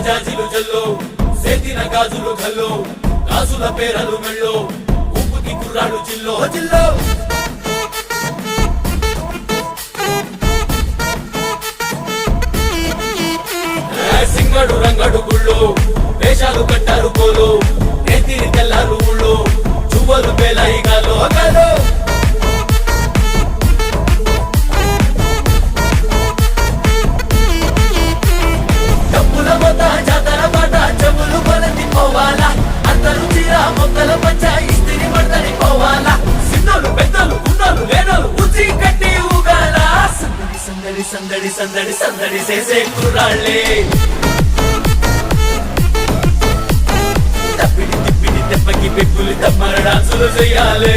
జాజిలు జల్లో సేతిన గాజులు గల్లో గాజుల పేరలు మెళ్ళో ఉప్పుకి కుర్రాడు జిల్లో జిల్లో సింగడు రంగడు గుళ్ళు వేషాలు కట్టారు కోలు నెత్తిని తెల్లారు ఊళ్ళు చువ్వలు పేలాయి గాలో గాలో డబ్బుల మొత్త జాతర పాట చెవులు కొలతి పోవాలా అందరూ చీర మొక్కల పంచ ఇస్తిరి పడతని పోవాలా సిన్నోలు పెద్దలు ఉన్నోలు లేనోలు ఉచి కట్టి ఊగాల సందడి సందడి సందడి సందడి సందడి చేసే కుర్రాళ్ళే తప్పిడి తిప్పిడి తెప్పకి పెక్కులు తమ్మర డాన్సులు చెయ్యాలి